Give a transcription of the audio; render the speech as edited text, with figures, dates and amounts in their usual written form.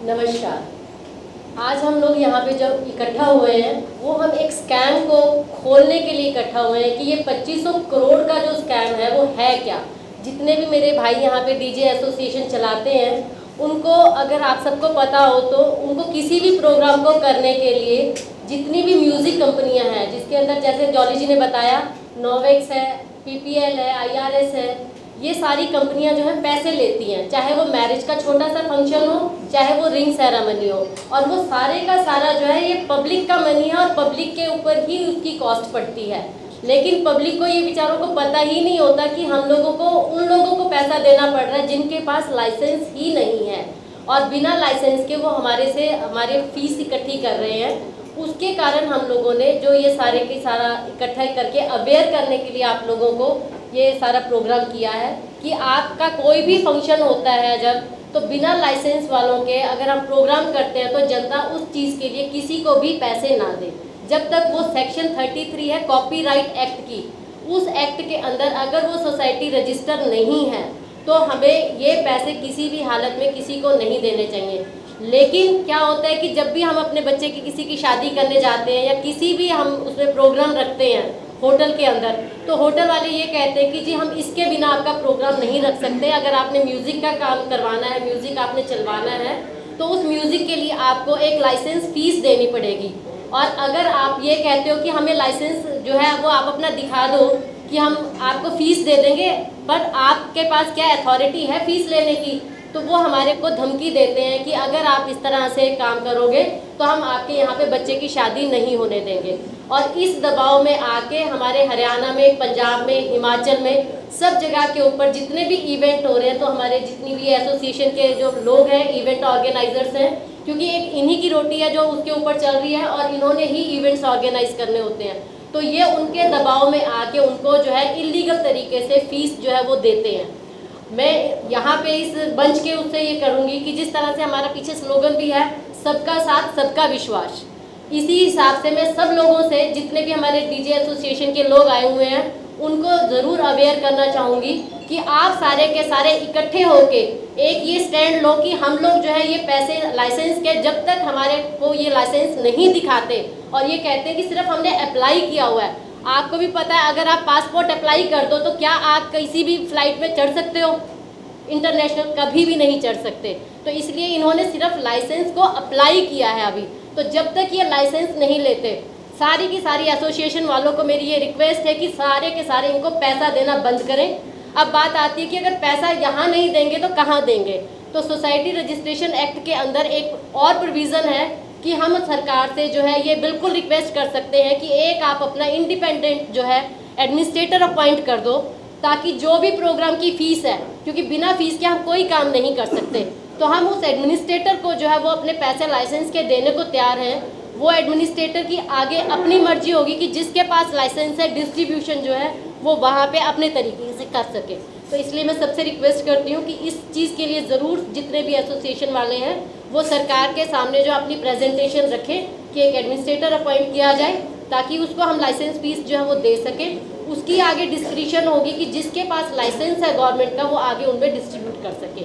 नमस्कार। आज हम लोग यहाँ पे जब इकट्ठा हुए हैं वो हम एक स्कैम को खोलने के लिए इकट्ठा हुए हैं कि ये 2500 करोड़ का जो स्कैम है वो है क्या। जितने भी मेरे भाई यहाँ पे डीजे एसोसिएशन चलाते हैं उनको अगर आप सबको पता हो तो उनको किसी भी प्रोग्राम को करने के लिए जितनी भी म्यूज़िक कंपनियाँ हैं जिसके अंदर जैसे जॉली जी ने बताया नोवेक्स है, PPL है, IRS है, ये सारी कंपनियां जो है पैसे लेती हैं, चाहे वो मैरिज का छोटा सा फंक्शन हो चाहे वो रिंग सेरेमनी हो, और वो सारे का सारा जो है ये पब्लिक का मनी है और पब्लिक के ऊपर ही उसकी कॉस्ट पड़ती है। लेकिन पब्लिक को ये बेचारों को पता ही नहीं होता कि हम लोगों को उन लोगों को पैसा देना पड़ रहा है जिनके पास लाइसेंस ही नहीं है और बिना लाइसेंस के वो हमारे फीस इकट्ठी कर रहे हैं। उसके कारण हम लोगों ने जो ये सारे की सारा इकट्ठा करके अवेयर करने के लिए आप लोगों को ये सारा प्रोग्राम किया है कि आपका कोई भी फंक्शन होता है जब तो बिना लाइसेंस वालों के अगर हम प्रोग्राम करते हैं तो जनता उस चीज़ के लिए किसी को भी पैसे ना दे जब तक वो सेक्शन 33 है कॉपीराइट एक्ट की, उस एक्ट के अंदर अगर वो सोसाइटी रजिस्टर नहीं है तो हमें ये पैसे किसी भी हालत में किसी को नहीं देने चाहिए। लेकिन क्या होता है कि जब भी हम अपने बच्चे की किसी की शादी करने जाते हैं या किसी भी हम उसमें प्रोग्राम रखते हैं होटल के अंदर, तो होटल वाले ये कहते हैं कि जी हम इसके बिना आपका प्रोग्राम नहीं रख सकते। अगर आपने म्यूज़िक का काम करवाना है, म्यूज़िक आपने चलवाना है तो उस म्यूज़िक के लिए आपको एक लाइसेंस फ़ीस देनी पड़ेगी। और अगर आप ये कहते हो कि हमें लाइसेंस जो है वो आप अपना दिखा दो कि हम आपको फ़ीस दे देंगे, पर आपके पास क्या अथॉरिटी है फ़ीस लेने की, तो वो हमारे को धमकी देते हैं कि अगर आप इस तरह से काम करोगे तो हम आपके यहाँ पे बच्चे की शादी नहीं होने देंगे। और इस दबाव में आके हमारे हरियाणा में, पंजाब में, हिमाचल में सब जगह के ऊपर जितने भी इवेंट हो रहे हैं तो हमारे जितनी भी एसोसिएशन के जो लोग हैं, इवेंट ऑर्गेनाइजर्स हैं, क्योंकि एक इन्हीं की रोटी है जो उसके ऊपर चल रही है और इन्होंने ही इवेंट्स ऑर्गेनाइज करने होते हैं, तो ये उनके दबाव में आके उनको जो है इलीगल तरीके से फीस जो है वो देते हैं। मैं यहाँ पे इस मंच के उससे ये करूँगी कि जिस तरह से हमारा पीछे स्लोगन भी है सबका साथ सबका विश्वास, इसी हिसाब से मैं सब लोगों से जितने भी हमारे डीजे एसोसिएशन के लोग आए हुए हैं उनको ज़रूर अवेयर करना चाहूँगी कि आप सारे के सारे इकट्ठे होके एक ये स्टैंड लो कि हम लोग जो है ये पैसे लाइसेंस के जब तक हमारे को ये लाइसेंस नहीं दिखाते और ये कहते हैं कि सिर्फ हमने अप्लाई किया हुआ है। आपको भी पता है अगर आप पासपोर्ट अप्लाई कर दो तो क्या आप किसी भी फ्लाइट में चढ़ सकते हो? इंटरनेशनल कभी भी नहीं चढ़ सकते। तो इसलिए इन्होंने सिर्फ लाइसेंस को अप्लाई किया है अभी, तो जब तक ये लाइसेंस नहीं लेते सारी की सारी एसोसिएशन वालों को मेरी ये रिक्वेस्ट है कि सारे के सारे इनको पैसा देना बंद करें। अब बात आती है कि अगर पैसा यहाँ नहीं देंगे तो कहाँ देंगे, तो सोसाइटी रजिस्ट्रेशन एक्ट के अंदर एक और प्रोविज़न है कि हम सरकार से जो है ये बिल्कुल रिक्वेस्ट कर सकते हैं कि एक आप अपना इंडिपेंडेंट जो है एडमिनिस्ट्रेटर अपॉइंट कर दो, ताकि जो भी प्रोग्राम की फ़ीस है, क्योंकि बिना फीस के हम कोई काम नहीं कर सकते, तो हम उस एडमिनिस्ट्रेटर को जो है वो अपने पैसे लाइसेंस के देने को तैयार हैं। वो एडमिनिस्ट्रेटर की आगे अपनी मर्जी होगी कि जिसके पास लाइसेंस है डिस्ट्रीब्यूशन जो है वो वहाँ पे अपने तरीके से कर सके। तो इसलिए मैं सबसे रिक्वेस्ट करती हूँ कि इस चीज़ के लिए ज़रूर जितने भी एसोसिएशन वाले हैं वो सरकार के सामने जो अपनी प्रेजेंटेशन रखें कि एक एडमिनिस्ट्रेटर अपॉइंट किया जाए ताकि उसको हम लाइसेंस फीस जो है वो दे सकें। उसकी आगे डिस्क्रिप्शन होगी कि जिसके पास लाइसेंस है गवर्नमेंट का वो आगे उनमें डिस्ट्रीब्यूट कर सके।